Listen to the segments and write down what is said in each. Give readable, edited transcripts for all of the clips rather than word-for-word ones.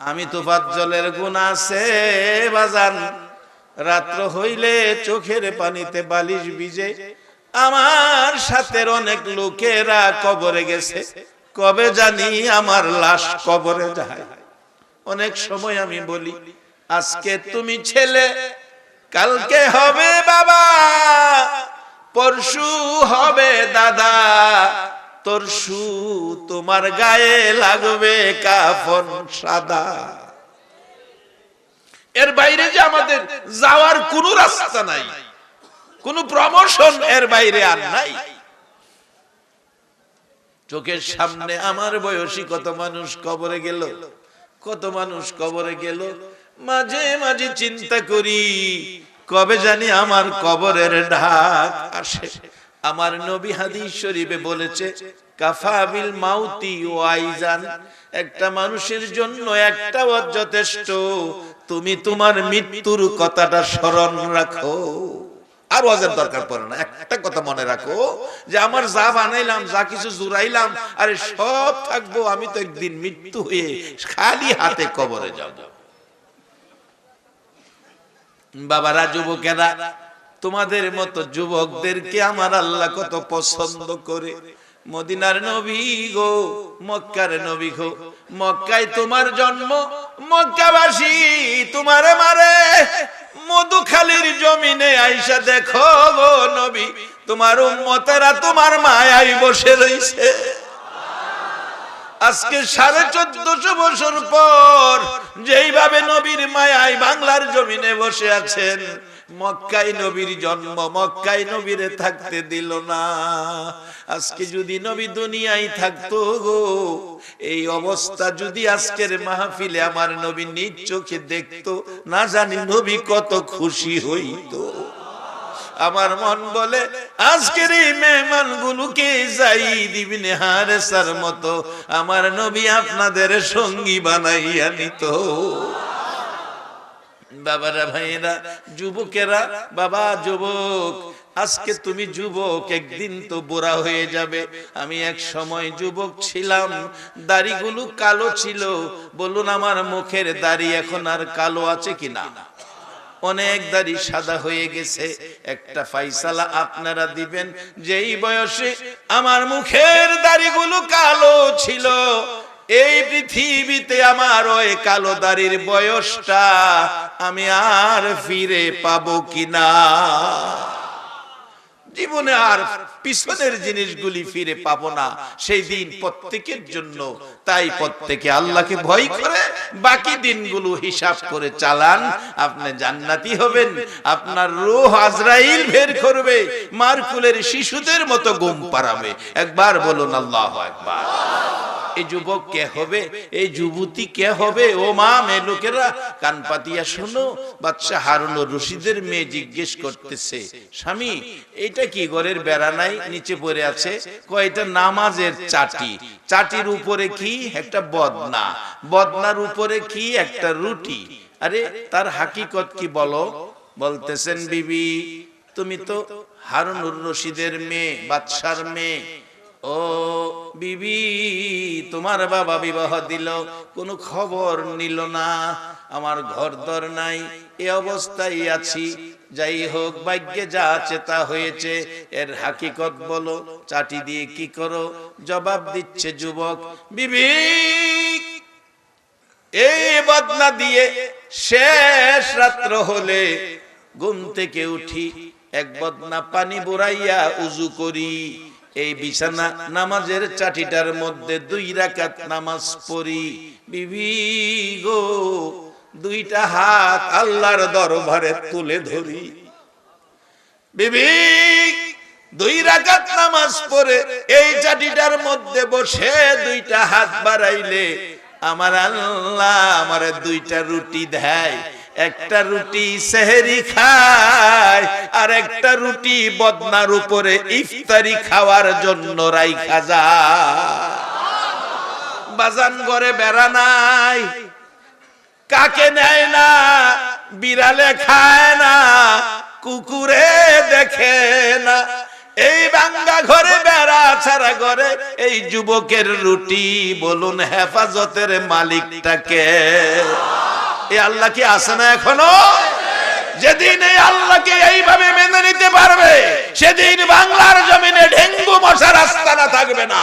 আমি তো পাঁচজলের গুনাহ আছে বাজান, রাত্র হইলে চোখের পানিতে বালিশ ভিজে। আমার সাথে অনেক লোকেরা কবরে গেছে, কবে জানি আমার লাশ কবরে যায়। অনেক সময় আমি বলি, আজকে তুমি ছেলে, কালকে হবে বাবা, পরশু হবে দাদা, তরশু তোমার গায়ে লাগবে কাফন সাদা। এর বাইরে যে আমাদের যাওয়ার কোনো রাস্তা নাই, কোন প্রমোশন এর বাইরে আর নাই। চোখের সামনে আমার বয়সী কত মানুষ কবরে গেল, কত মানুষ কবরে গেল। মাঝে মাঝে চিন্তা করি, কবে জানি আমার কবরের ডাক আসে। আমার নবী হাদিস শরীফে বলেছে, কাফা বিল মাউতি ওয়াইজান, একটা মানুষের জন্য একটা যথেষ্ট। তুমি তোমার মৃত্যুর কথাটা স্মরণ রাখো, আর ওয়াজের দরকার পড়ে না। একটা কথা মনে রাখো, যে আমার যা বানাইলাম, যা কিছু জুড়াইলাম, আরে সব থাকবো, আমি তো একদিন মৃত্যু হয়ে খালি হাতে কবরে যাব। বাবারা, যুবকেরা, তোমাদের মতো যুবকদেরকে আমার আল্লাহ কত পছন্দ করে। মদিনার নবী গো, মক্কার নবী গো, মক্কায় তোমার জন্ম, মক্কাবাসী তোমারে মারে। মধুখালীর জমিনে আইসা দেখো গো নবী, তোমার উম্মতেরা তোমার মায়ায় বসে রইছে। আজকে 1450 বছর পর যেইভাবে নবীর মায়ায় বাংলার জমিনে বসে আছেন, মক্কায় নবীর জন্ম, মক্কায় নবীরে থাকতে দিল না। আজকে যদি নবী দুনিয়ায় থাকতো গো, এই অবস্থা যদি আজকের মাহফিলে আমার নবী নিজ চোখে দেখতো, না জানি নবী কত খুশি হইতো। আমার মন বলে, আজকের এই মেহমান গুলোকে যায়েদ ইবনে হারেসার মতো আমার নবী আপনাদের সঙ্গী বানাইয়া নিত। বাবারা, ভাইরা, যুবকেরা, বাবা যুবক, আজকে তুমি যুবক, একদিন তো বুড়া হয়ে যাবে। আমি এক সময় যুবক ছিলাম, দাড়িগুলো কালো ছিল। বলুন, আমার মুখের দাড়ি এখন আর কালো আছে কিনা? অনেক দাড়ি সাদা হয়ে গেছে। একটা ফাইসালা আপনারা দিবেন, যেই বয়সে আমার মুখের দাড়িগুলো কালো ছিল, এই পৃথিবীতে আমার ওই কালো দাড়ির বয়সটা আমি আর ফিরে পাবো কিনা? জীবনে আর পিছনের জিনিসগুলি ফিরে পাবো না সেই দিন প্রত্যেকের জন্য। তাই প্রত্যেকে আল্লাহকে ভয় করে বাকি দিনগুলো হিসাব করে চালান, আপনি জান্নাতি হবেন। আপনার রূহ আজরাইল বের করবে, মারকুলের শিশুদের মতো ঘুম পাড়াবে। একবার বলুন আল্লাহু আকবার। এই যুবক কে হবে? এই যুবতী কে হবে? ও মা, মেয়ে লোকেরা কান পাতিয়া শোনো। বাদশা হারুন রশিদের মেয়ে জিজ্ঞেস করতেছে, স্বামী, এটা কি ঘরের বেড়া নাই, নিচে পড়ে আছে? কয়টা নামাজের চাটি, চাটির উপরে কি একটা বদনা, বদনার উপরে কি একটা রুটি। আরে তার হাকিকত কি বলো? বলতেছেন, বিবি, তুমি তো হারুনুর রশিদের মেয়ে, বাদশার মেয়ে। ও বিবি, তোমার বাবা বিবাহ দিল, কোনো খবর নিল না, আমার ঘর দর নাই, এই অবস্থায় আছি। যাই হোক, ভাগ্যে যা আছে তা হয়েছে, এর হাকিকত বলো, চাটি দিয়ে কি করো? জবাব দিচ্ছে যুবক, বিবি, এই বদনা দিয়ে শেষ রাত্র হলে ঘুম থেকে উঠি, এক বদনা পানি বুড়াইয়া উজু করি, এই বিছানা নামাজের চাটিটার মধ্যে 2 রাকাত নামাজ পড়ি। বিবি গো, 2টা হাত আল্লাহর দরবারে তুলে ধরি। বিবি, 2 রাকাত নামাজ পড়ে এই চাটিটার মধ্যে বসে 2টা হাত বাড়াইলে আমার আল্লাহ আমারে 2টা রুটি দেয়। একটা রুটি সেহরি খায়, আর একটা রুটি বদনার উপরে ইফতারি খাওয়ার জন্য রাইখা যায়। বাজান, ঘরে বেড়া নাই, কাকে নেয় না, বিড়ালে খায় না, কুকুরে দেখে না। এই ভাঙ্গা ঘরে বেড়া ছাড়া ঘরে এই যুবকের রুটি, বলুন হেফাজতের মালিকটাকে? এই আল্লাহ কি আছে না এখনো? যেদিন এই আল্লাহকে এইভাবে মেনে নিতে পারবে, সেদিন বাংলার জমিনে ডেঙ্গু মশার আস্তানা থাকবে না।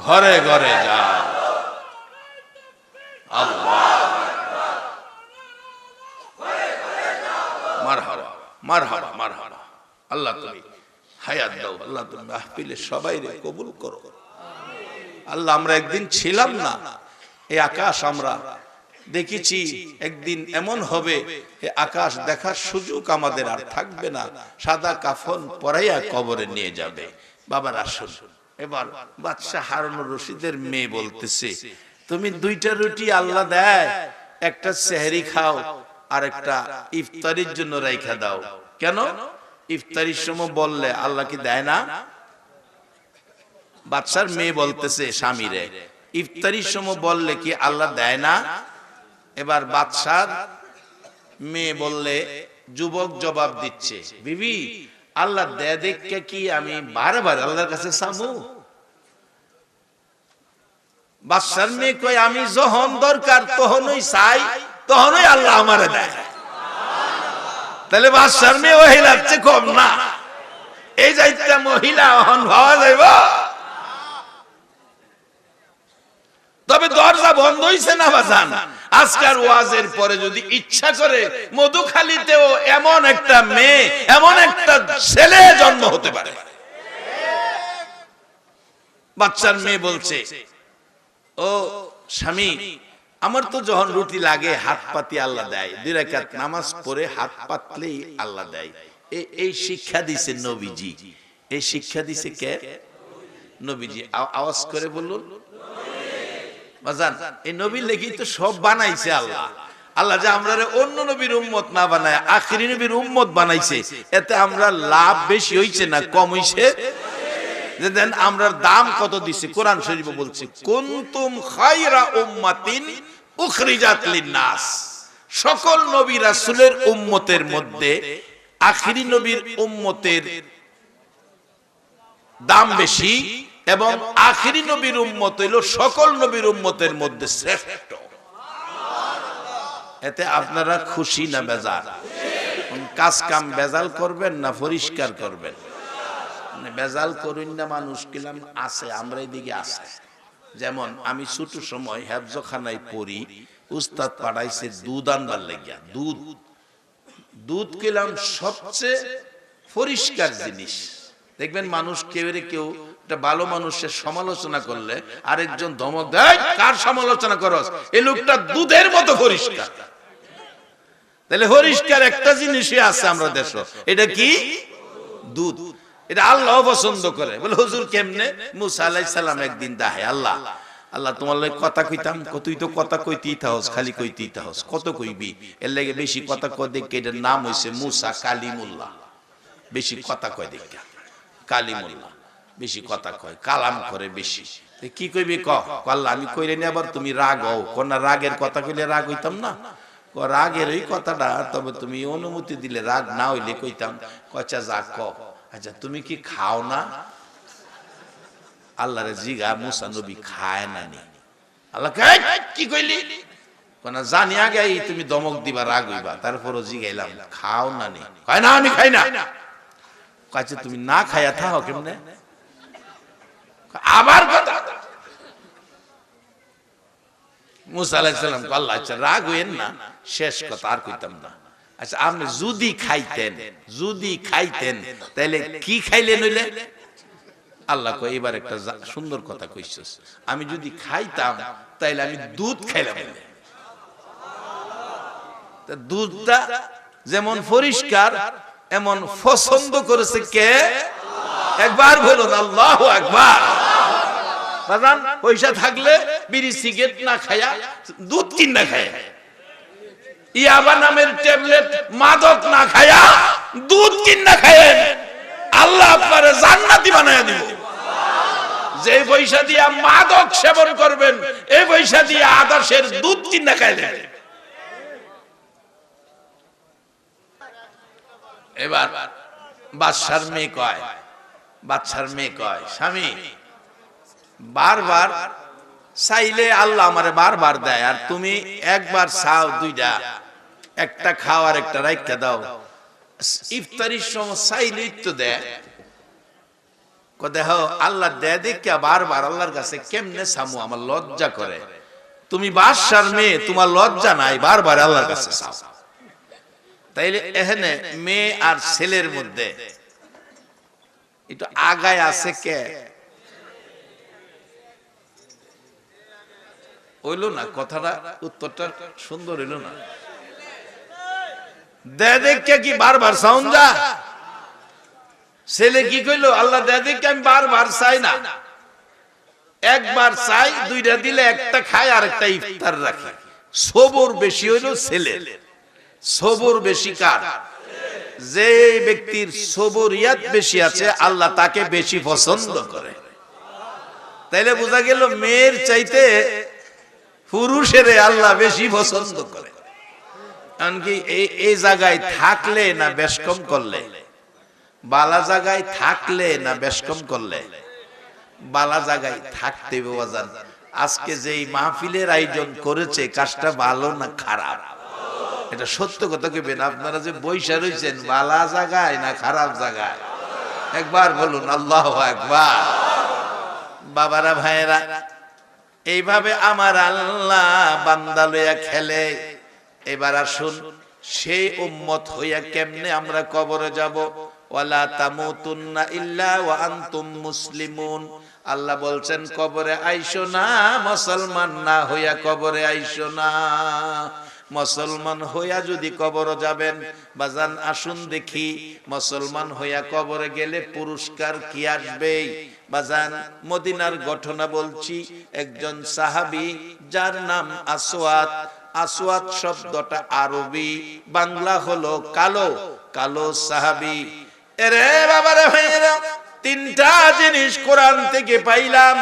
ঘরে ঘরে যা আল্লাহ, মারহাবা মারহাবা মারহাবা। আল্লাহ তুমি হায়াত দাও, আল্লাহ তুমি মাহফিলে সবাইরে কবুল করো। আল্লাহ আমরা একদিন ছিলাম না, এই আকাশ আমরা দেখেছি, একদিন এমন হবে এই আকাশ দেখার সুযোগ আমাদের আর থাকবে না। সাদা কাফন পরাইয়া কবরে নিয়ে যাবে। বাবার আসুন। এবার বাদশাহ হারুনুর রশিদের মেয়ে বলতেছে, তুমি দুইটা রুটি আল্লাহ দেয়, একটা সেহরি খাও আর একটা ইফতারির জন্য রাইখা দাও। কেন? ইফতারির সময় বললে আল্লাহ কি দেয় না? বাদশার মেয়ে বলতেছে স্বামীরে, ইফতারির সময় বললে কি আল্লাহ দেয় না? এবার বাদশার মেয়ে বললে, যুবক জবাব দিচ্ছে, বিবি আল্লাহ দেয় দেখে কি আমি বারবার আল্লাহর কাছে চামু? বাদশার মেয়ে কই, আমি যখন দরকার তখনই চাই, তখনই আল্লাহ আমারে দেয়। তাহলে বাদশার মেয়ে মহিলার চেয়ে কম না। এই যাইতে মহিলা এখন ভাবা যাইব। তবে দরজা বন্ধ হইছে না বাজান? আজকের ওয়াজের পরে যদি ইচ্ছা করে মধুখালীতেও এমন একটা মেয়ে, এমন একটা ছেলে জন্ম হতে পারে। বাচ্চার মেয়ে বলছে, ও স্বামী, আমার তো যখন রুটি লাগে হাত পাতি আল্লাহ দেয়, 2 রাকাত নামাজ পড়ে হাত পাতলেই আল্লাহ দেয়। এই শিক্ষা দিছে নবীজি। এই শিক্ষা দিছে কে? নবীজি। আওয়াজ করে বলুন বাজান, এই নবীর লেগেই তো সব বানাইছে আল্লাহ। আল্লাহ যে আমরা অন্য নবীর উম্মত না বানায় আখিরি নবীর উম্মত বানাইছে, এতে আমরা লাভ বেশি হইছে না কম হইছে? দেন আমরার দাম কত দিছে? কোরআন শরীফে বলছে, কুনতুম খায়রা উম্মাতিন উখরিজাত লিন-নাস। সকল নবী রাসূলের উম্মতের মধ্যে আখিরি নবীর উম্মতের দাম বেশি, এবং আখিরি নবীর উম্মত হইল সকল নবীর উম্মতের মধ্যে শ্রেষ্ঠ। এতে আপনারা খুশি না বেজার? কাজ কাম বেজাল করবেন না পরিষ্কার করবেন? বেজাল করুন না। মানুষ কিলাম আছে, আমরা এদিকে আছে। যেমন আমি ছোট সময় হেফজখানায় পড়ি, উস্তাদ পাঠাইছে দুধ আনবার লাগিয়া। দুধ কিলাম সবচেয়ে পরিষ্কার জিনিস। দেখবেন মানুষ কেউ একটা ভালো মানুষের সমালোচনা করলে আরেকজন ধমক দেয়, কার সমালোচনা করস? এই লোকটা দুধের মতো পরিষ্কার। তাহলে পরিষ্কার একটা জিনিসই আছে আমরা দেশ, এটা কি? দুধ। এটা আল্লাহ পছন্দ করে। বলে হুজুর কেমনে? মুসা আলাইহিস সালাম একদিন দাহে, আল্লাহ তোমার লাগে কথা কইতাম, তুই তো কথা কইতেই থাকস, খালি কইতেই থাকস, কত কইবি? এর লাগে বেশি কথা কয় দেখে এটার নাম হইছে মুসা কালিমুল্লাহ। বেশি কথা কয় দেখে কালিমুল্লাহ, বেশি কথা কয়, কালাম করে বেশি। কি কইবি ক? আল্লাহ আমি কইরে নি, আবার তুমি রাগ হও। কোন রাগের কথা কইলে রাগ হইতাম না? রাগের ওই কথাটা, তবে তুমি অনুমতি দিলে রাগ না হইলে কইতাম। কচা যা ক। আচ্ছা তুমি কি খাও না? আল্লাহরে জিগা, মুসা নবী খায় না নি? আল্লাহ কি কইলি? কোন জানি আগে তুমি দমক দিবা, রাগ হইবা, তারপরও জিগাইলাম খাও না নি? কয় না আমি খাই না। আচ্ছা তুমি না খাইয়া থাকো কেমনে? আবার কথা। মুসা আলাইহিস সালাম আল্লাহ আচ্ছা রাগ হইেন না, শেষ কথা আর কইতাম না। আচ্ছা আপনি যদি খাইতেন তাহলে কি খাইলেন হইলে? আল্লাহ কয় এবার একটা সুন্দর কথা কইছস, আমি যদি খাইতাম তাইলে আমি দুধ খাইলাম। দুধটা যেমন পরিষ্কার এমন পছন্দ করেছে কে? একবার বলুন আল্লাহু আকবার। বাজান পয়সা থাকলে বিড়ি সিগারেট না খায়া দুধ কিনা খায়, ইয়াবা নামের ট্যাবলেট মাদক না খায়া দুধ কিনা খায়, আল্লাহ আপনারে জান্নাতি বানায়া দিব। যে পয়সা দিয়া মাদক সেবন করবেন, এই পয়সা দিয়ে আদর্শের দুধ কিনা খাইলেন। এবার বাদশার মেয়ে কয় স্বামী বারবার চাইলে আল্লাহ আমারে বারবার দেয়, আর তুমি একবার চাও দুইটা, একটা খাও আর একটা রাইখা দাও। ইফতারির সময় চাইলেই তো দেয়। দেখো আল্লাহ দেয় দেখিয়া বারবার আল্লাহর কাছে কেমনে চামু, আমার লজ্জা করে। তুমি বাদশার মেয়ে, তোমার লজ্জা নাই, বারবার আল্লাহর কাছে চাও। তাইলে এখানে মেয়ে আর ছেলের মধ্যে একটু আগায় আছে কে? হইল না কথাটা, উত্তরটা সুন্দর হইল না। দেখে কি বারবার সাউন্ড যা ছেলে কি কইলো, আল্লাহ দেখে আমি বারবার চাই না, একবার চাই, দুইটা দিলে একটা খায় আর একটা ইফতার রাখে। সবর বেশি হইল ছেলে। সবর বেশি কার? যে ব্যক্তির সবরিয়াত বেশি আছে আল্লাহ তাকে বেশি পছন্দ করে। তাইলে বোঝা গেল মেয়ের চাইতে পুরুষের আল্লাহ বেশি পছন্দ করে। এমনকি এই জায়গায় থাকলে না বেশকম করলে, বালা জায়গায় থাকলে না বেশকম করলে, বালা জায়গায় থাকতে বাজান। আজকে যেই মাহফিলের আয়োজন করেছে কাজটা ভালো না খারাপ? এটা সত্য কথা কইবেন। আপনারা যে বইসা রইছেন বালা জায়গায় না খারাপ জায়গায়? একবার বলুন আল্লাহু আকবার। বাবারা ভাইয়েরা, এইভাবে আমার আল্লাহ বান্দা লইয়া খেলে। এবার আসুন সেই উম্মত হইয়া কেমনে আমরা কবরে যাব। ওয়ালা তামুতুন্না ইল্লা ওয়া আনতুম মুসলিমুন। আল্লাহ বলছেন কবরে আইসো না মুসলমান না হইয়া, কবরে আইসো না। মুসলমান হইয়া যদি কবরে যাবেন বাজান, আসুন দেখি মুসলমান হইয়া কবরে গেলে পুরস্কার কি আসবে বাজান। মদিনার ঘটনা বলছি। একজন সাহাবী যার নাম আসওয়াদ। আসওয়াদ শব্দটা আরবি, বাংলা হলো কালো। কালো সাহাবী। এরে বাবারে ভাইরা, তিনটা জিনিস কোরআন থেকে পাইলাম।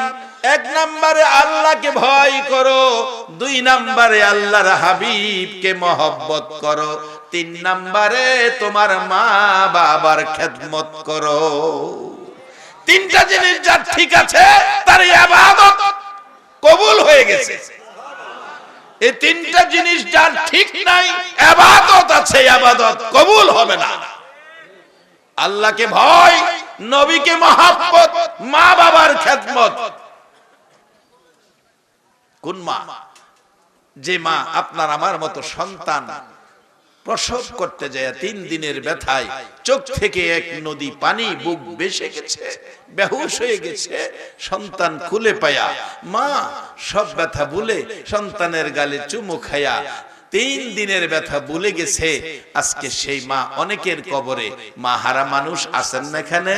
এক নম্বরে আল্লাহকে ভয় করো, দুই নম্বরে আল্লাহর হাবিবকে মহব্বত করো, তিন নম্বরে তোমার মা বাবার খেদমত করো। তিনটা জিনিস যার ঠিক আছে তার ইবাদত কবুল হয়ে গেছে। এই তিনটা জিনিস যার ঠিক নাই, ইবাদত আছে, ইবাদত কবুল হবে না। আল্লাহকে ভয়, নবীকে মহব্বত, মা বাবার খেদমত। কোন মা? যে মা আপনার আমার মতো সন্তান প্রসব করতে যায় 3 দিনের ব্যথায় চোখ থেকে এক নদী পানি বুক ভেসে গেছে, বেহুশ হয়ে গেছে। সন্তান খুলে পায়া মা সব ব্যথা ভুলে সন্তানের গালে চুমু খায়া 3 দিনের ব্যথা ভুলে গেছে। আজকে সেই মা অনেকের কবরে। মা হারা মানুষ আছেন না এখানে?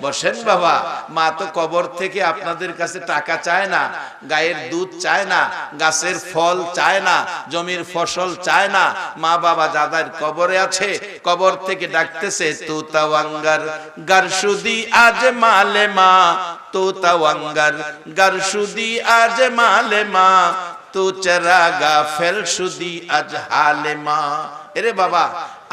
বসেন বাবা। মা তো কবর থেকে আপনাদের কাছে টাকা চায় না, গায়ের দুধ চায় না, গাছের ফল চায় না, জমির ফসল চায় না। মা বাবা যাদের কবরে আছে কবর থেকে ডাকতেছে, তু তাওয়াঙ্গার গারসুদি আজ মালে মা, তু তাওয়াঙ্গার গারসুদি আজ মালে মা, তু চেরাগা ফেলসুদি আজ হালে মা। এরে বাবা,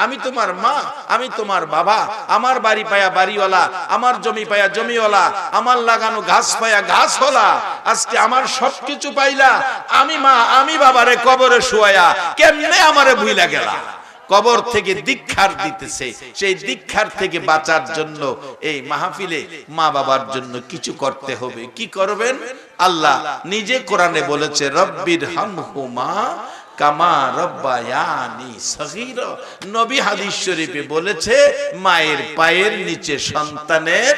আমি তোমার মা, আমি তোমার বাবা। আমার বাড়ি পায়া বাড়িওয়ালা, আমার জমি পায়া জমিওয়ালা, আমার লাগানো গাছ পায়া গাছওয়ালা। আজকে আমার সবকিছু পাইলা, আমি মা আমি বাবারে কবরে শুয়ায়া কেমনে আমারে ভুইলা গেলা। কবর থেকে দীক্ষার দিতেছে। সেই দীক্ষার থেকে বাঁচার জন্য এই মাহফিলে মা বাবার জন্য কিছু করতে হবে। কি করবেন? আল্লাহ নিজে কোরআনে বলেছে, রব্বির হামহুমা কামা রব্বায়ানি সগীরা। নবী হাদিস শরীফে বলেছে, মায়ের পায়ের নিচে সন্তানের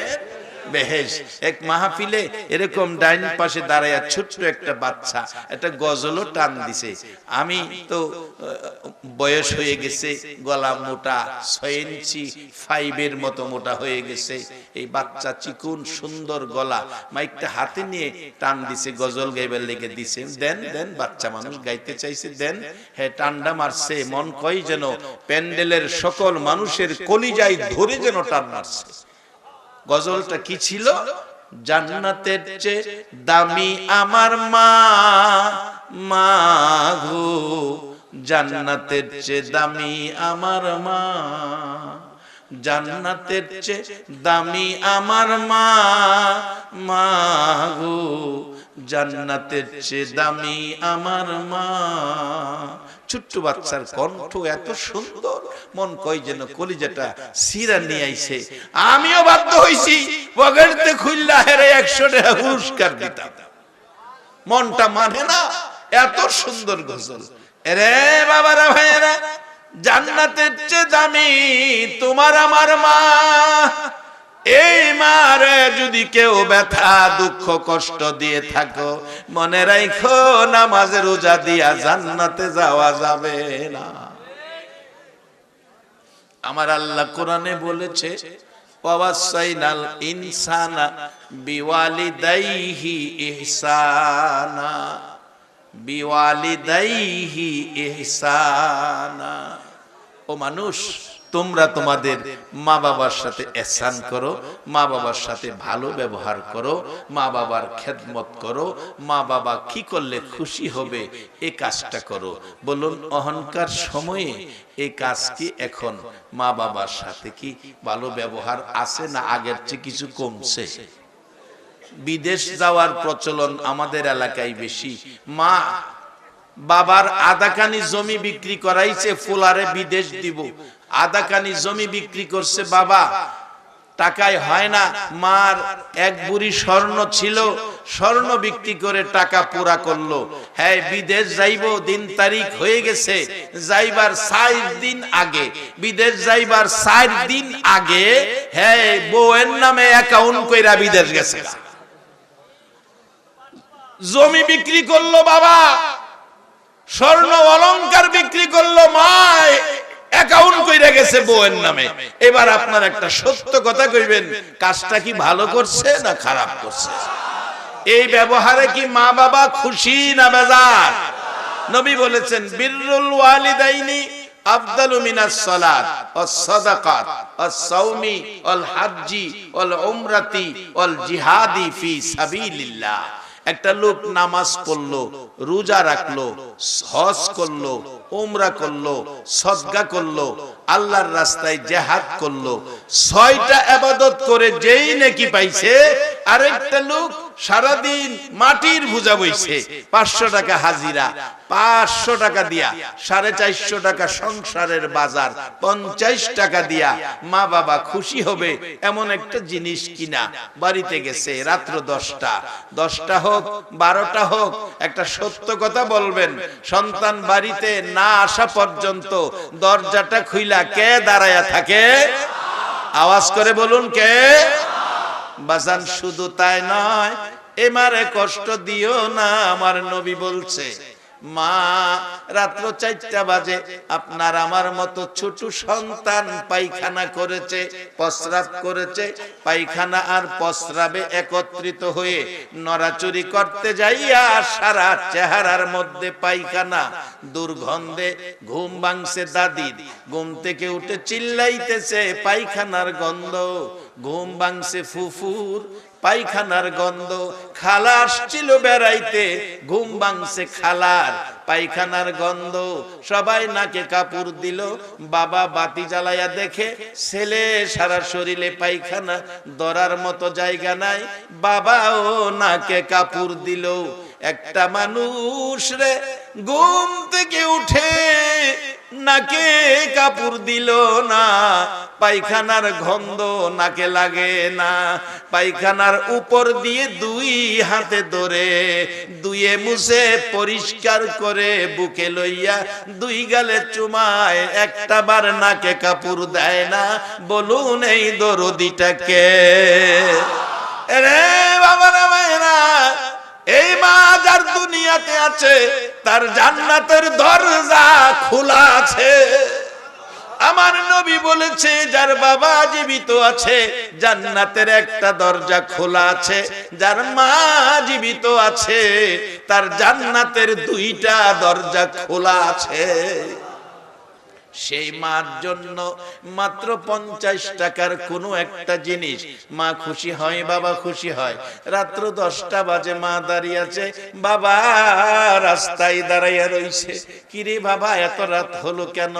বেহেশত। এক মাহফিলে এরকম ডাইন পাশে দাঁড়ায়া ছোট্ট একটা বাচ্চা একটা গজলও টান দিছে। আমি তো বয়স হয়ে গেছে, গলা মোটা, 6 ইঞ্চি 5 এর মতো মোটা হয়ে গেছে। এই বাচ্চা চিকুন সুন্দর গলা, মাইকটা হাতে নিয়ে টান দিছে, গজল গাইবার লেগে দিছে। দেন দেন, বাচ্চা মানুষ গাইতে চাইছে, দেন। হ্যাঁ, টান্ডা মারছে, মন কয় যেন প্যান্ডেলের সকল মানুষের কলিজায় ধরে যেন টান মারছে। গজলটা কি ছিল? জান্নাতের চেয়ে দামি আমার মা, মা গো জান্নাতের চেয়ে দামি আমার মা। জান্নাতের চেয়ে দামি আমার মা, মা গো জান্নাতের চেয়ে দামি আমার মা। ছোট্ট বাচ্চার কণ্ঠ এত সুন্দর, মন কয় যেন কলিজাটা সিরা নিয়ে আইছে। আমিও বাধ্য হইছি পকেটে খুললা হেরে 100 টাকা পুরস্কার দিতাম, মনটা মানে না, এত সুন্দর গজল। রে বাবারা ভাইয়েরা, জান্নাতের চেয়ে দামি তোমার আমার মা। এই মারে যদি কেউ ব্যথা দুঃখ কষ্ট দিয়ে থাকো, মনে রাখো নামাজে রোজা দিয়া জান্নাতে যাওয়া যাবে না। আমার আল্লাহ কোরআনে বলেছে, ওয়াসাইনাল ইনসানা বিওয়ালিদাইহি ইহসানা, বিওয়ালিদাইহি ইহসানা। ও মানুষ, তোমরা তোমাদের মা বাবার সাথে ইহসান করো, মা বাবার সাথে ভালো ব্যবহার করো, মা বাবার খেদমত করো। মা বাবা কি করলে খুশি হবে এই কাজটা করো। বলুন, অহংকার সময়ে এই কাজ কি এখন মা বাবার সাথে কি ভালো ব্যবহার আছে না আগের চেয়ে কিছু কমছে? বিদেশ যাওয়ার প্রচলন আমাদের এলাকায় বেশি। মা বাবার আধাখানি জমি বিক্রি করাইছে, ফুলারে বিদেশ দিব, আধাখানি জমি বিক্রি করছে বাবা, টাকায় হয় না। মার এক বুড়ি স্বর্ণ ছিল, স্বর্ণ বিক্রি করে টাকা পুরা করলো। হ্যাঁ, বিদেশ যাইব, দিন তারিখ হয়ে গেছে, যাইবার 4 দিন আগে, বিদেশ যাইবার 4 দিন আগে হ্যাঁ বউয়ের নামে অ্যাকাউন্ট কইরা বিদেশ গেছে। জমি বিক্রি করলো বাবা, স্বর্ণ অলংকার বিক্রি করলো, মা অ্যাকাউন্ট কইরা গেছে বউয়ের নামে। এবার আপনার একটা সত্য কথা কইবেন, কাজটা কি ভালো করছে না খারাপ করছে? এই ব্যবহারে কি মা বাবা খুশি না বেজার? নবী বলেছেন, বিররুল ওয়ালিদাইনি আফদালু মিনাস সালাত ওয়াস সাদাকাত ওয়াস সাওমি ওয়াল হাজ্জি ওয়াল উমরাতি ওয়াল জিহাদি ফি সাবিলিল্লাহ। একটা লোক নামাজ পড়লো, রোজা রাখলো, হজ করলো, উমরা করলো, সদকা করলো, আল্লাহর রাস্তায় জিহাদ করলো, 6টা ইবাদত করে যেই নেকি পাইছে, আরেকটা লোক সারাদিন মাটির বোঝা বইছে, 500 টাকা হাজিরা, 500 টাকা দিয়া 450 টাকা সংসারের বাজার, 50 টাকা দিয়া মা বাবা খুশি হবে এমন একটা জিনিস কিনা বাড়িতে গেছে। রাত্র 10টা হোক 12টা হোক, একটা সত্য কথা বলবেন, সন্তান বাড়িতে না আসা পর্যন্ত দরজাটা খুইলা কে দাঁড়ায়া থাকে? আওয়াজ করে বলুন, কে? বাজান শুধু তাই নয়, এমারে কষ্ট দিও না। আমার নবী বলছে, মা রাত্র 4টা বাজে আপনার আমার মতো ছোট সন্তান পায়খানা করেছে, প্রস্রাব করেছে, পায়খানা আর প্রস্রাবে একত্রিত হয়ে নড়াচড়ি করতে যাইয়া সারা চেহারার মধ্যে পায়খানা, দুর্গন্ধে ঘুম ভাঙছে দাদির, ঘুম থেকে উঠে চিল্লাইতেছে পায়খানার গন্ধ, ঘুম ভাঙছে ফুফুর, পায়খানার গন্ধ, খালা আসছিল বেড়াইতে, ঘুম ভাঙছে খালার, পায়খানার গন্ধ, সবাই নাকে কাপড় দিল। বাবা বাতি জ্বালাইয়া দেখে ছেলে সারা শরীরে পায়খানা, ধরার মতো জায়গা নাই, বাবাও নাকে কাপড় দিল। একটা মানুষ রে ঘুম থেকে উঠে নাকে কাপড় দিল না, পায়খানার গন্ধ নাকে লাগে না, পায়খানার উপর দিয়ে 2 হাতে ধরে ধুয়ে মুছে পরিষ্কার করে বুকে লইয়া 2 গালে চুমায়, একটা বার নাকে কাপড় দেয় না। বলুন এই দরদিটাকে? রে বাবারা মায়েরা, এই মা যার দুনিয়াতে আছে তার জান্নাতের দরজা খোলা আছে। আমার নবী বলেছে, যার বাবা জীবিত আছে জান্নাতের একটা দরজা খোলা আছে, যার মা জীবিত আছে তার জান্নাতের 2টা দরজা খোলা আছে। সেই মার জন্য মাত্র 50 টাকার কোনো একটা জিনিস মা খুশি হয়, বাবা খুশি হয়। রাত্র 10টা বাজে, মা দাঁড়িয়ে আছে, বাবা রাস্তায় দাঁড়াইয়া রইছে। কিরে বাবা এত রাত হলো কেন?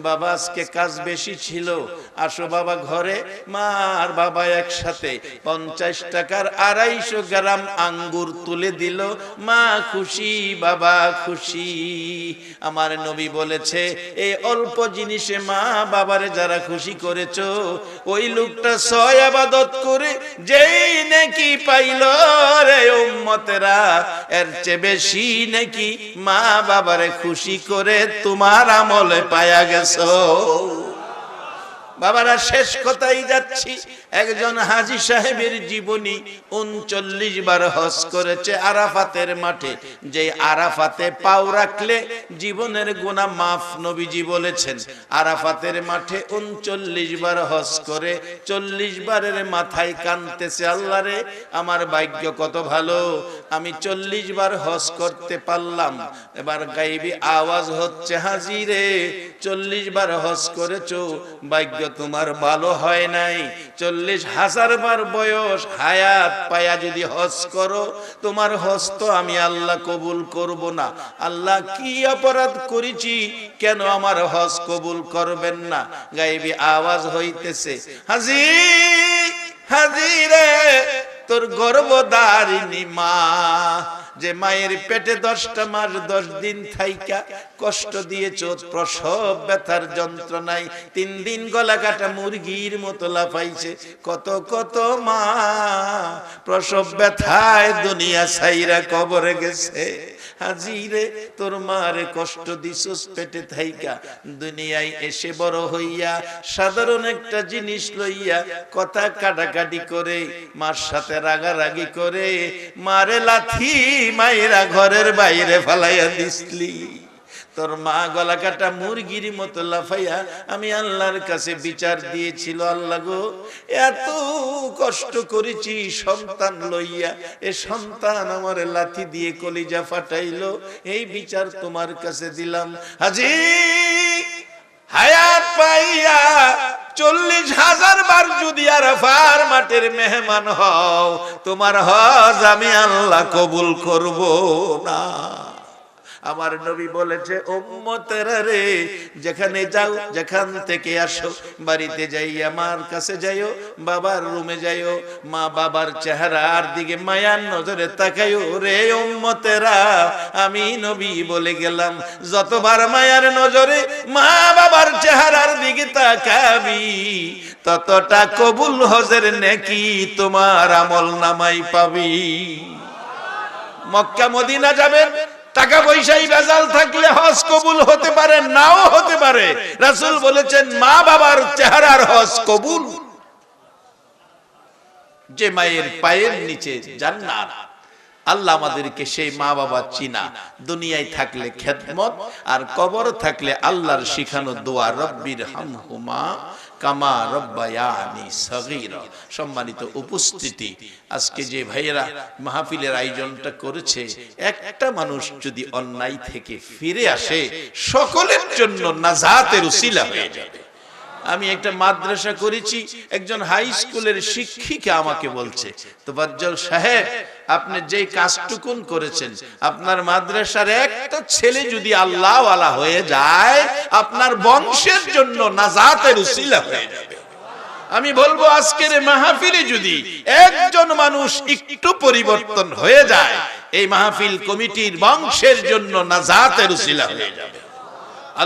বাবা আজকে কাজ বেশি ছিল, আসো বাবা ঘরে। মা আর বাবা একসাথে 50 টাকার 250 গ্রাম আঙ্গুর তুলে দিল। মা খুশি, বাবা খুশি। আমার নবী বলেছে, এই অল্প জিনিসে মা বাবারে যারা খুশি করেছো, ওই লোকটা 6 ইবাদত করে যেই নেকি পাইল রে উম্মতেরা, এর চেয়ে বেশি নেকি মা বাবারে খুশি করে তোমার আমলে পায়া গেছো। বাবারা শেষ কথাই যাচ্ছি। একজন হাজী সাহেবের জীবনী 39 বার হজ করেছে আরাফাতের মাঠে। যে আরাফাতে পাও রাখলে জীবনের গুনাহ মাফ, নবীজি বলেছেন। আরাফাতের মাঠে 39 বার হজ করে 40 বারের মাথায় কাঁদতেছে, আল্লাহ রে আমার ভাগ্য কত ভালো, আমি 40 বার হজ করতে পারলাম। এবার গায়েবী আওয়াজ হচ্ছে, হাজী রে 40 বার হজ করেছো, ভাগ্য তোমার ভালো হয় নাই। 40,000 বার বয়স হায়াত পায়া যদি হজ করো, তোমার হজ তো আমি আল্লাহ কবুল করব না। আল্লাহ কি অপরাধ করেছি, কেন আমার হজ কবুল করবেন না? গায়েবী আওয়াজ হইতেছে, হাজী হাজী রে তোর গর্ভধারিণী মা, যে মায়ের পেটে 10টা মাস 10 দিন থাইকা কষ্ট দিয়েছ, প্রসব ব্যথার যন্ত্রণায় 3 দিন গলা কাটা মুরগির মতো লাফাইছে। কত কত মা প্রসব ব্যথায় দুনিয়া ছাইরা কবরে গেছে। হাজী রে তোর মারে কষ্ট দিছস পেটে থাইকা, দুনিয়ায় এসে বড় হইয়া সাধারণ একটা জিনিস লইয়া কথা কাটাকাটি করে, মার সাথে রাগারাগি করে, মারে লাথি মাইরা ঘরের বাইরে ফালাইয়া দিসলি। তোর মা গলা কাটা মুরগির মতো লাফাইয়া আমি আল্লাহর কাছে বিচার দিয়েছিল, আল্লাহ গো এত কষ্ট করেছি সন্তান লইয়া, এ সন্তান আমার লাথি দিয়ে কলিজা ফাটাইলো, এই বিচার তোমার কাছে দিলাম। হাজী হায়াত পাইয়া 40,000 বার যদি আরাফার মাঠের মেহমান হও, তোমার হজ আমি আল্লাহ কবুল করব না। আমার নবী বলেছে, উম্মতেরা রে যেখানে যাও, যেখান থেকে আসো, বাড়িতে যাইয়া মার কাছে যাইও, বাবার রুমে যাইও, মা বাবার চেহারার দিকে মায়ার নজরে তাকাইও রে উম্মতেরা। আমি নবী বলে গেলাম, যতবার মায়ার নজরে মা বাবার চেহারার দিকে তাকাবি, ততটা কবুল হজের নেকি তোমার আমল নামাই পাবি। মক্কা মদিনা যাবেন, টাকা পয়সাই বেজাল থাকলে হজ কবুল হতে পারে, নাও হতে পারে। রাসূল বলেছেন, মা বাবার চেহারার হজ কবুল। যে মায়ের পায়ের নিচে জান্নাত, আল্লাহ আমাদেরকে সেই মা বাবা চিনা, দুনিয়ায় থাকলে খেদমত, আর কবর থাকলে আল্লাহর শিখানো দোয়া, রব্বির হামহুমা কামা রব্বায়ানি সগীরা। সম্মানিত উপস্থিতি, আজকে যে ভাইয়েরা মাহফিলের আয়োজনটা করেছে, একটা মানুষ যদি অন্যায় থেকে ফিরে আসে, সকলের জন্য নাজাতের উসিলা হয়ে যাবে। আমি একটা মাদ্রাসা করেছি, একজন হাই স্কুলের শিক্ষিকা আমাকে বলছে, তোফাজ্জল সাহেব আপনি যেই কাজটুকুন করেছেন, আপনার মাদ্রাসার একটা ছেলে যদি আল্লাহওয়ালা হয়ে যায়, আপনার বংশের জন্য নাজাতের উসিলা হয়ে যাবে। আমি বলবো আজকের মাহফিলে যদি একজন মানুষ একটু পরিবর্তন হয়ে যায়, এই মাহফিল কমিটির বংশের জন্য নাজাতের উসিলা হয়ে যাবে।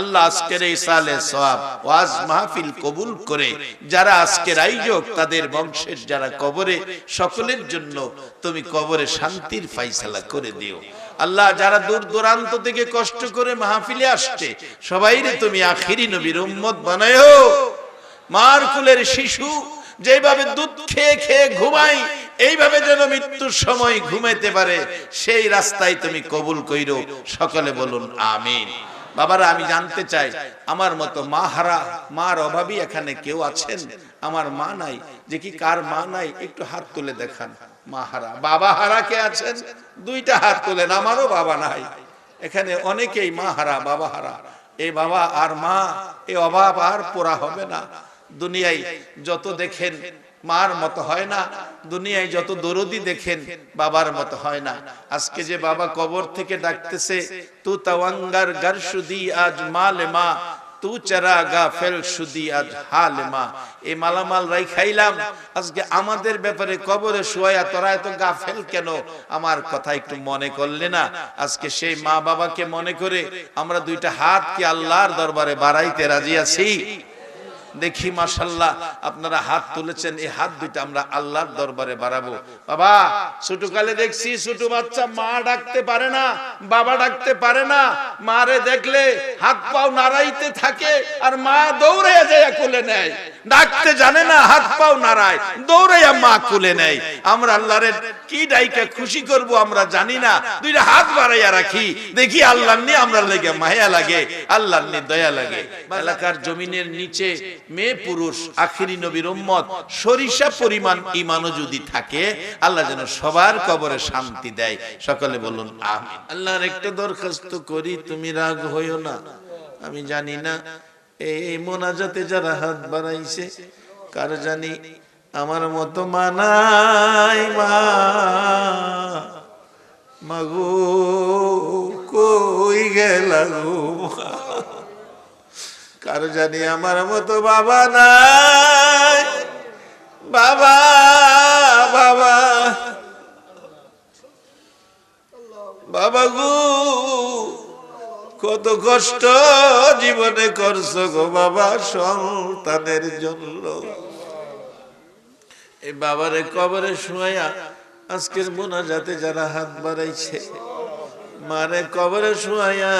আল্লাহ আজকের এই সালে সওয়াব ওয়াজ মাহফিল কবুল করে যারা আজকের আয়োজক, তাদের বংশের যারা কবরে, সকলের জন্য তুমি কবরে শান্তির ফায়সালা করে দিও। আল্লাহ যারা দূর দূরান্ত থেকে কষ্ট করে মাহফিলে আসছে, সবাইরে তুমি আখিরি নবীর উম্মত বানায়ো। মার কুলের শিশু যেভাবে দুধ খেয়ে খেয়ে ঘুমায়, এইভাবে যেন মৃত্যুর সময় ঘুমাইতে পারে, সেই রাস্তায় তুমি কবুল কইরো। সকলে বলুন আমিন। বাবারা, আমি জানতে চাই, আমার মতো মা হারা, মার অভাবী এখানে কেউ আছেন? আমার মা নাই, যে কি কার মা নাই একটু হাত তুলে দেখান। মা হারা, বাবা হারা কে আছেন? 2টা হাত তুলেন। আমারও বাবা নাই। এখানে অনেকেই মা হারা, বাবা হারা। এ বাবা আর মা, এ অভাব আর পুরা হবে না। দুনিয়ায় যত দেখেন মার মতো হয় না, দুনিয়ায় যত দরদি দেখেন বাবার মতো হয় না। আজকে যে বাবা কবর থেকে ডাকতেছে, তু তাওয়াঙ্গার গার সুদি আজ মালে মা, তু চারা গাফেল সুদি আজ হাল মা। এই মালামাল রাই খাইলাম, আজকে আমাদের ব্যাপারে কবরে শুয়ায়া তোরা এত গাফেল কেন? আমার কথা একটু মনে করলে না? আজকে সেই মা বাবাকে মনে করে আমরা দুইটা হাত কি আল্লাহর দরবারে বাড়াইতে রাজি আছি? দেখি মাশাআল্লাহ আপনারা হাত তুলেছেন, এই হাত দুইটা আমরা আল্লাহর দরবারে বাড়াবো। বাবা ছোটকালে দেখছি ছোট বাচ্চা মা ডাকতে পারে না, বাবা ডাকতে পারে না, মারে দেখলে হাত পাও নাড়াইতে থাকে আর মা দৌড়ে যায় কোলে নেয়। ডাকতে জানে না, হাত পাও নাড়ায়, দৌড়াইয়া মা কোলে নেয়। আমরা আল্লাহরে কি ডাইকা খুশি করব আমরা জানি না, দুইটা হাত বাড়াইয়া রাখি, দেখি আল্লাহর নি আমরা লেগে মায়া লাগে, আল্লাহর নি দয়া লাগে। এলাকার জমিনের নিচে মেয়ে পুরুষ আখিরি নবীর উম্মত সরিষা পরিমাণ ঈমানও যদি থাকে, আল্লাহ যেন সবার কবরে শান্তি দেয়। সকলে বলুন আমিন। আল্লাহর একটা দরখাস্ত করি, তুমি রাগ হইও না। আমি জানি না এই মোনাজাতে যারা হাত বাড়াইছে কার জানি আমার মতো মানাই মা, মাগো কই গেলা গো, কার জানি আমার মতো বাবা নাই, বাবা বাবা বাবা গো, কত কষ্ট জীবনে করছো গো বাবা সন্তানের জন্য। এই বাবারে কবরে শুয়াইয়া আজকের মোনাজাতে যারা হাত বাড়াইছে, মারে কবরে শুয়াইয়া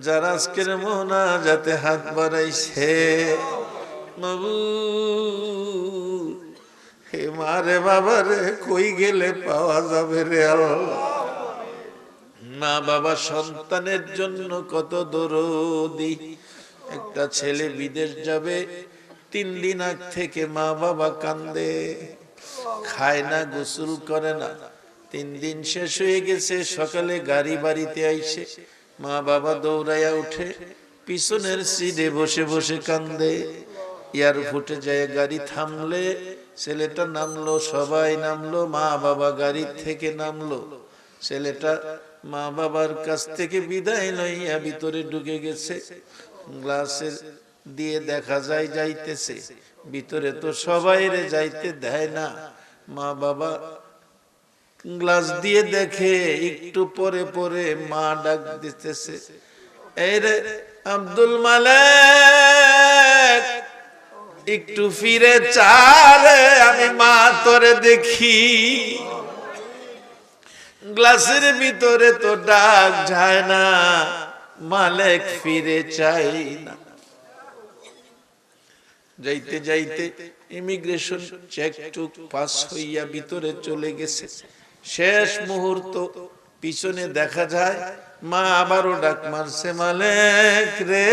যারা আজকের মোনাজাতে হাত বাড়াইছে, মাবুদ হে মারে বাবারে কই গেলে পাওয়া যাবে রে আল্লাহ। মা বাবা সন্তানের জন্য কত দরদি। একটা ছেলে বিদেশ যাবে, 3 দিন আগ থেকে মা বাবা কান্দে, খায় না, গোসল করে না। 3 দিন শেষ হয়ে গেছে, সকালে গাড়ি বাড়িতে আইছে, মা বাবা দৌড়াইয়া উঠে পিছনের সিটে বসে বসে কান্দে। এয়ারপোর্টে যায় গাড়ি থামলে ছেলেটা নামলো, সবাই নামলো, মা বাবা গাড়ি থেকে নামলো। ছেলেটা মা বাবার কাছ থেকে বিদায় লইয়া ভিতরে ঢুকে গেছে। গ্লাসের দিয়ে দেখা যায় যাইতেছে, ভিতরে তো সবাইরে যাইতে দেয় না। মা বাবা গ্লাস দিয়ে দেখে, একটু পরে পরে মা ডাক দিতেছে, এই রে আব্দুল মালেক, একটু ফিরে চারে আমি মা তোরে দেখি। গ্লাসের ভিতরে তো ডাক যায় না, মালেক ফিরে চাই না। যাইতে যাইতে ইমিগ্রেশন চেক টুক পাস হইয়া ভিতরে চলে গেছে। শেষ মুহূর্ত পিছনে দেখা যায় মা আবারও ডাক মারছে, মালেক রে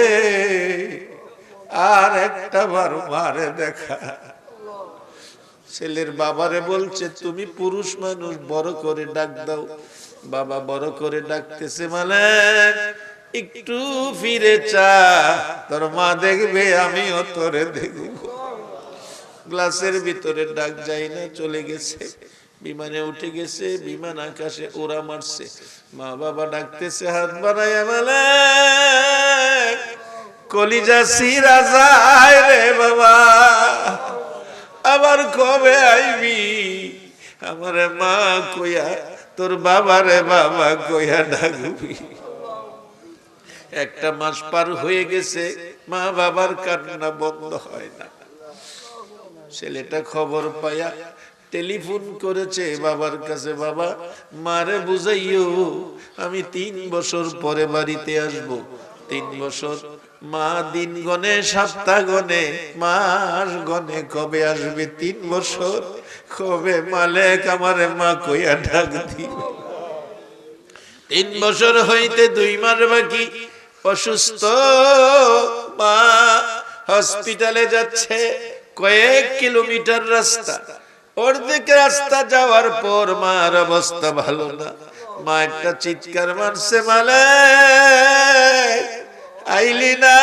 আর একটা বার মারে দেখা। ছেলের বাবারে বলছে, তুমি পুরুষ মানুষ, বড় করে ডাক দাও। বাবা বড় করে ডাকতেছে, মালেক একটু ফিরে চা, তোর মা দেখবে আমিও তোরে দেখব। গ্লাসের ভিতরে ডাক যায় না, চলে গেছে। বিমানে উঠে গেছে, বিমান আকাশে ওড়া মারছে। মা বাবা ডাকতেছে হাত বাড়াইয়া, মালেক কলিজা সিরা যায় রে বাবা, আবার কবে আইবি? আমারে মা কইয়া তোর বাবারে বাবা কইয়া ডাকবি। 1 মাস পার হয়ে গেছে, মা বাবার কান্না বন্ধ হয় না। ছেলেটা খবর পায়া টেলিফোন করেছে বাবার কাছে, বাবা মারে বুঝাইও আমি 3 বছর পরে বাড়িতে আসব। 3 বছর। মা দিন গনে, সপ্তাহ গনে, মাস গনে, কবে আসবে 3 বছর? কবে মালেক আমারে মা কইয়া ডাক দিবে। 3 বছর হইতে 2 মাস বাকি। অসুস্থ মা হসপিটালে যাচ্ছে, কয়েক কিলোমিটার রাস্তা। অর্ধেক রাস্তা যাওয়ার পর মার অবস্থা ভালো না। মা একটা চিৎকার মারছে, মালেক আইলি না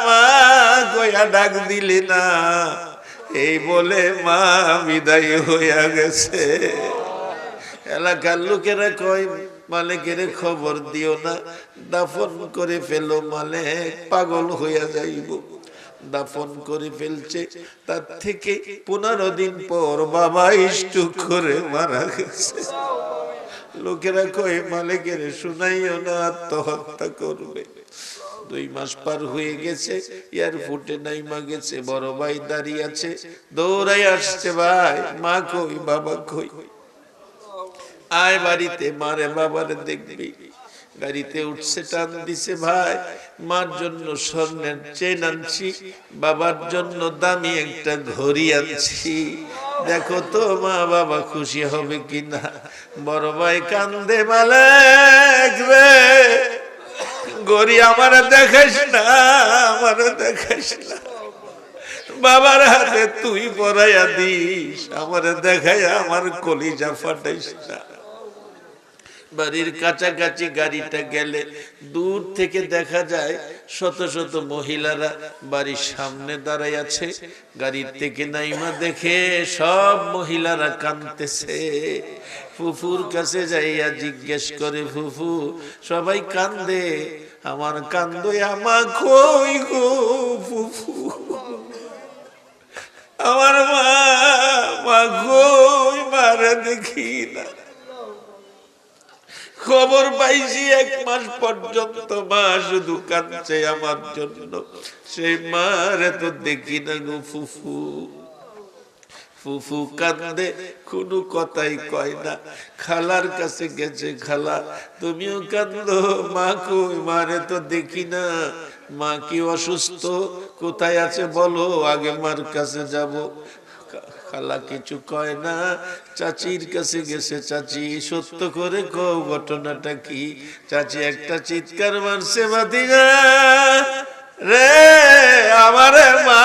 মা কইয়া ডাক দিলি না, এই বলে মা বিদায় হইয়া গেছে। এলাকার লোকেরা কয় মালিকের খবর দিও না, দাফন করে ফেলো, মালিক পাগল হইয়া যাইব। দাফন করে ফেলছে, তার থেকে 15 দিন পর বাবা স্ট্রোক করে মারা গেছে। লোকেরা কয় মালিকের শুনাইও না, আত্মহত্যা করবে। 2 মাস পার হয়ে গেছে, এয়ারপোর্টে নাইমা গেছে, বড় ভাই দাঁড়িয়ে আছে, দৌড়াই আসছে, ভাই মা কই, বাবা কই, আয় বাড়িতে, মারে বাবারে দেখবি। গাড়িতে উঠছে, টান দিছে, ভাই মার জন্য স্বর্ণের চেন আনছি, বাবার জন্য দামি একটা ঘড়ি আনছি, দেখো তো মা বাবা খুশি হবে কিনা। বড় ভাই কান্দে, মালিক রে ঘড়ি আমার দেখাইস না, আমার দেখাইস না, বাবার হাতে তুই পরাইয়া দিস, আমার দেখাইয়া আমার কলিজা ফাটাইস না। বাড়ির কাছাকাছি গাড়িটা গেলে দূর থেকে দেখা যায় শত শত মহিলারা বাড়ির সামনে দাঁড়াই আছে। গাড়ির থেকে নাইমা দেখে সব মহিলারা কাঁদতেছে। ফুফুর কাছে যাইয়া জিজ্ঞেস করে, ফুফু সবাই কান্দে, আমার কান্দো আমা কই গো ফুফু, আমার মা কই, মারা দেখি না। খবর পাইছি 1 মাস পর্যন্ত মা শুধু কাঁদছে আমার জন্য, সেই মারে তো দেখি না গো ফুফু। ফুফু কান্দে, কোনো কথাই কয় না। খালার কাছে গেছে, খালা তুমিও কান্দো, মা কই, মারে তো দেখি না, মা কি অসুস্থ, কোথায় আছে বলো, আগে মার কাছে যাব। খালা কিছু কয় না। চাচির কাছে গেছে, চাচি সত্য করে কও ঘটনাটা কি। চাচি একটা চিৎকার মারছে, ভাতিজা রে আমারে মা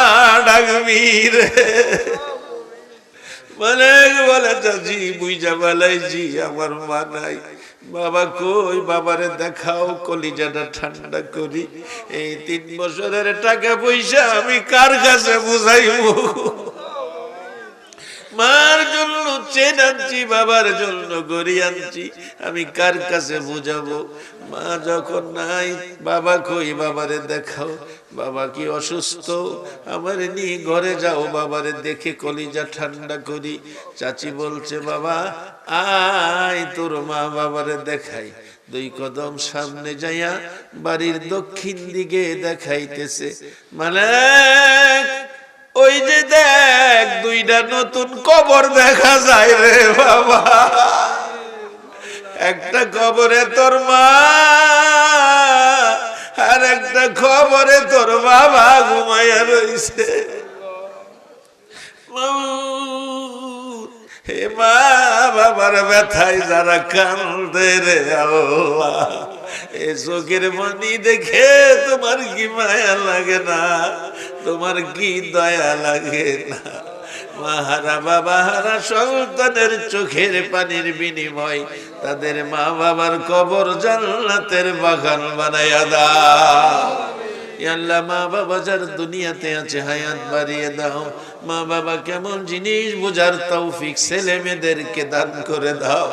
ডাকবি রে। বলে চাচি বুঝা বালাইছি, আমার মা নাই। বাবা কই, বাবারে দেখাও, কলিজাটা ঠান্ডা করি। এই 3 বছরের টাকা পয়সা আমি কার কাছে বুঝাইব? মার জন্য চেন আনছি, বাবার জন্য ঘড়ি আনছি, আমি কার কাছে বুঝাবো? মা যখন নাই, বাবা কই, বাবারে দেখাও। বাবা কি অসুস্থ? আমার নিয়ে ঘরে যাও, বাবারে দেখে কলিজা ঠান্ডা করি। চাচি বলছে, বাবা আয় তোর মা বাবারে দেখাই। 2 কদম সামনে যাইয়া বাড়ির দক্ষিণ দিকে দেখাইতেছে, মালিক ওই যে দেখ 2টা নতুন কবর দেখা যায় রে বাবা। একটা কবরে তোর মা, আর একটা কবরে তোর বাবা ঘুমাইয়া রইছে। হে মা বাবার ব্যথায় যারা কান্দে রে আল্লাহ, এ চোখের মনি দেখে তোমার কি মায়া লাগে না? তোমার কি দয়া লাগে না? মাহারা বাবা হারা সন্তানের চোখের পানির বিনিময় তাদের মা বাবার কবর জান্নাতের বাগান বানায়া দাও। আল্লাহ মা বাবা যার দুনিয়াতে আছে হায়াত বাড়িয়ে দাও। মা বাবা কেমন জিনিস বোঝার তৌফিক ছেলে মেয়েদেরকে দান করে দাও।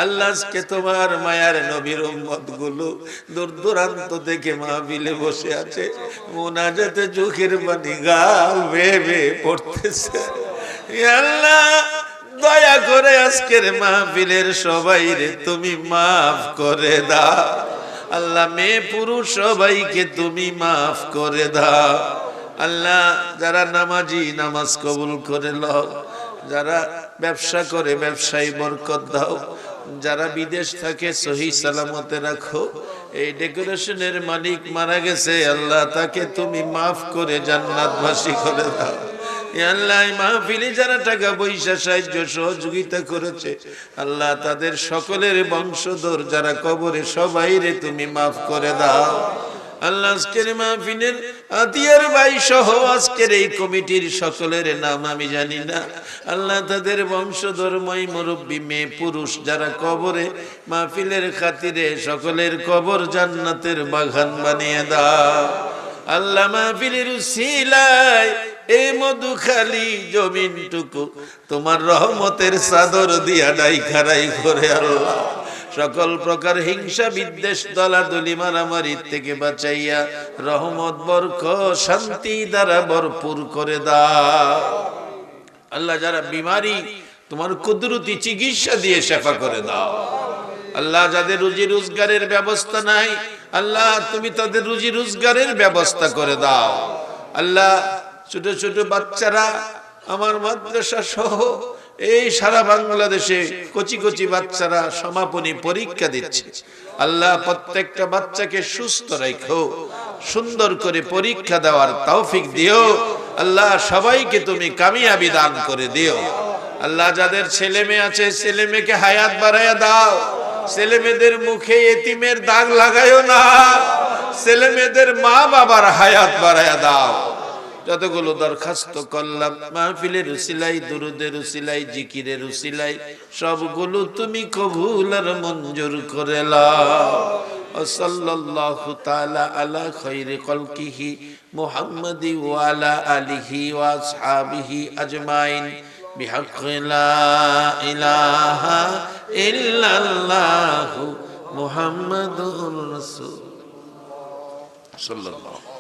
আল্লাহ আজকে তোমার মায়ার নবীর উম্মত গুলো দূর দূরান্ত থেকে মাহফিলে বসে আছে, মুনাজাতে চোখের পানি গাল বেয়ে পড়তেছে। আল্লাহ দয়া করে আজকের মাহফিলের সবাই রে তুমি মাফ করে দাও। আল্লাহ মেয়ে পুরুষ সবাইকে তুমি মাফ করে দাও। আল্লাহ যারা নামাজি নামাজ কবুল করে লও, যারা ব্যবসা করে ব্যবসায় বরকত দাও, যারা বিদেশ থাকে সহি সালামতে রাখো। এই ডেকোরেশনের মালিক মারা গেছে, আল্লাহ তাকে তুমি মাফ করে জান্নাতবাসী করে দাও। আল্লাহ মাহফিলে যারা টাকা পয়সা সাহায্য সহযোগিতা করেছে, আল্লাহ তাদের সকলের বংশধর যারা কবরে সবাইরে তুমি মাফ করে দাও। আল্লাহ আজকের মাহফিলের আতিয়ার ভাই সহ আজকের এই কমিটির সকলের নাম আমি জানি না। আল্লাহ তাদের বংশধর্মই মুরব্বী মেয়ে পুরুষ যারা কবরে মাহফিলের খাতিরে সকলের কবর জান্নাতের বাগান বানিয়ে দাও। আল্লাহ মাহফিলের উসিলায় এই মধুখালী জমিনটুকু তোমার রহমতের চাদর দিয়া ডাইখারাই করে আল্লাহ সকল প্রকার হিংসা বিদ্বেষ দলাদলি মারামারি থেকে বাঁচাইয়া রহমত বরকত শান্তি দ্বারা ভরপুর করে দাও। আল্লাহ যারা বিমারি তোমার কুদরতি চিকিৎসা দিয়ে শেফা করে দাও। আল্লাহ যাদের রুজি রোজগারের ব্যবস্থা নাই আল্লাহ তুমি তাদের রুজি রোজগারের ব্যবস্থা করে দাও। আল্লাহ ছোট ছোট বাচ্চারা আমার মাদ্রাসা সহ এই সারা বাংলাদেশে কচি কচি বাচ্চারা সমাপনী পরীক্ষা দিচ্ছে। আল্লাহ প্রত্যেকটা বাচ্চাকে সুস্থ রাখো, সুন্দর করে পরীক্ষা দেওয়ার তৌফিক দিও। আল্লাহ সবাইকে তুমি কামিয়াবি দান করে দিও। আল্লাহ যাদের ছেলে মেয়ে আছে ছেলে মেয়েকে হায়াত বাড়াইয়া দাও। ছেলে মেয়েদের মুখে এতিমের দাগ লাগাইও না। ছেলে মেয়েদের মা বাবার হায়াত বাড়াইয়া দাও। যতগুলো দরখাস্ত করলাম মাহফিলের উসিলাই দুরুদের উসিলাই জিকিরের উসিলাই সবগুলো তুমি কবুল আর মঞ্জুর করে লাও। সাল্লাল্লাহু তাআলা আলা খায়রি খালকিহি মুহাম্মাদি ওয়া আলা আলিহি ওয়া আসহাবিহি আজমাইন বিহাক্কি লা ইলাহা ইল্লাল্লাহু মুহাম্মাদুর রাসূল সাল্লাল্লাহু